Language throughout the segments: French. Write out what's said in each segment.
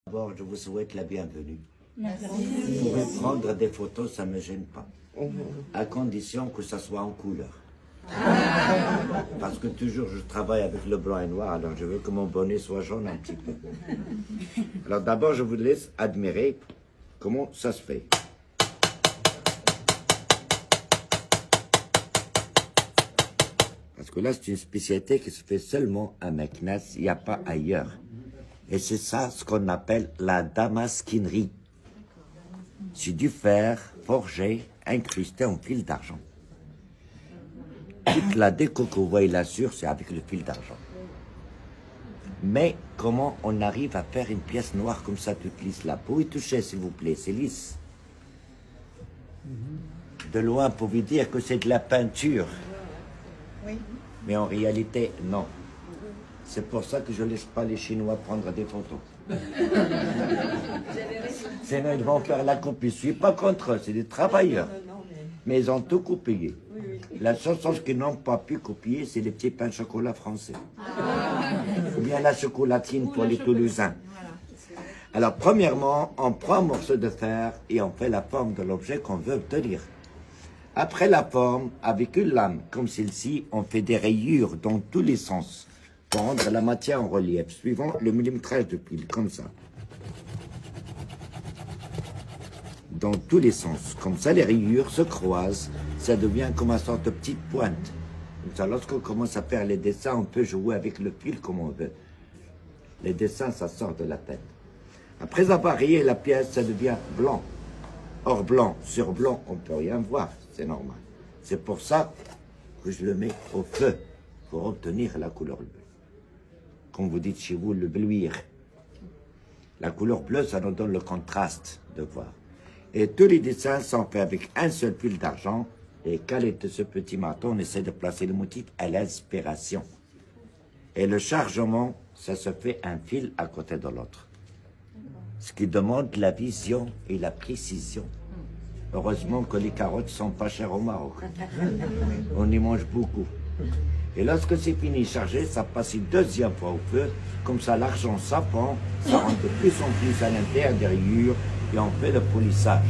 D'abord, je vous souhaite la bienvenue. Merci. Vous pouvez prendre des photos, ça ne me gêne pas. À condition que ça soit en couleur. Parce que toujours je travaille avec le blanc et noir, alors je veux que mon bonnet soit jaune un petit peu. Alors d'abord, je vous laisse admirer comment ça se fait. Parce que là, c'est une spécialité qui se fait seulement à Meknès, il n'y a pas ailleurs. Et c'est ça ce qu'on appelle la damasquinerie. C'est du fer forgé, incrusté en fil d'argent. Toute la déco que vous voyez là-dessus, c'est avec le fil d'argent. Mais comment on arrive à faire une pièce noire comme ça, toute lisse? La peau est touchée, s'il vous plaît, c'est lisse. De loin, vous pouvez dire que c'est de la peinture. Oui. Mais en réalité, non. C'est pour ça que je ne laisse pas les Chinois prendre des photos. Sinon, ils vont faire la copie. Je ne suis pas contre eux, c'est des travailleurs. Mais ils ont tout copié. La seule chose qu'ils n'ont pas pu copier, c'est les petits pains de chocolat français. Ou bien la chocolatine pour les Toulousains. Alors, premièrement, on prend un morceau de fer et on fait la forme de l'objet qu'on veut obtenir. Après la forme, avec une lame comme celle-ci, on fait des rayures dans tous les sens pour rendre la matière en relief, suivant le millimétrage de pile, comme ça. Dans tous les sens. Comme ça, les rayures se croisent, ça devient comme une sorte de petite pointe. Comme ça, lorsqu'on commence à faire les dessins, on peut jouer avec le fil comme on veut. Les dessins, ça sort de la tête. Après avoir rayé la pièce, ça devient blanc. Or, blanc sur blanc, on ne peut rien voir, c'est normal. C'est pour ça que je le mets au feu, pour obtenir la couleur bleue. Comme vous dites chez vous, le bleuir. La couleur bleue, ça nous donne le contraste de voir. Et tous les dessins sont faits avec un seul fil d'argent. Et calé de ce petit marteau, on essaie de placer le motif à l'inspiration. Et le chargement, ça se fait un fil à côté de l'autre. Ce qui demande la vision et la précision. Heureusement que les carottes sont pas chères au Maroc. On y mange beaucoup. Et lorsque c'est fini chargé, ça passe une deuxième fois au feu. Comme ça, l'argent s'append, ça rentre de plus en plus à l'intérieur des rayures et on fait le polissage.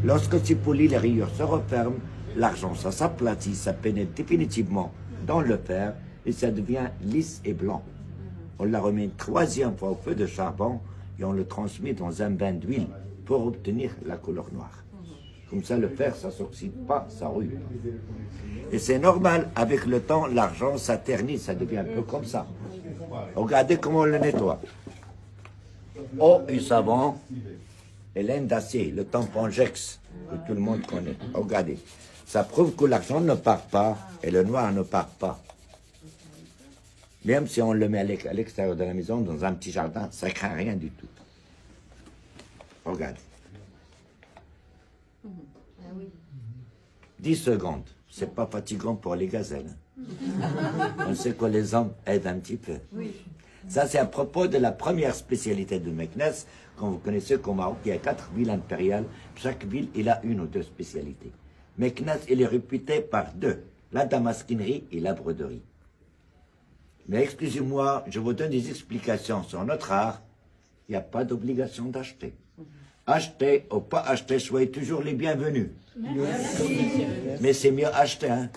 Lorsque c'est poli, les rayures se referment, l'argent, ça s'aplatit, ça pénètre définitivement dans le fer et ça devient lisse et blanc. On la remet une troisième fois au feu de charbon et on le transmet dans un bain d'huile pour obtenir la couleur noire. Comme ça, le fer, ça ne s'oxyde pas, ça rouille. Et c'est normal, avec le temps, l'argent, ça ternit, ça devient un peu comme ça. Regardez comment on le nettoie. Eau et savon et laine d'acier, le tampon Jex, que tout le monde connaît. Regardez, ça prouve que l'argent ne part pas et le noir ne part pas. Même si on le met à l'extérieur de la maison, dans un petit jardin, ça ne craint rien du tout. Regardez. 10 secondes, c'est pas fatigant pour les gazelles. On sait que les hommes aident un petit peu. Ça, c'est à propos de la première spécialité de Meknès. Quand vous connaissez qu'au Maroc, il y a 4 villes impériales. Chaque ville, il a une ou deux spécialités. Meknès, il est réputé par deux, la damasquinerie et la broderie. Mais excusez-moi, je vous donne des explications sur notre art. Il n'y a pas d'obligation d'acheter. Acheter ou pas acheter, soyez toujours les bienvenus. Merci. Mais c'est mieux acheter, hein.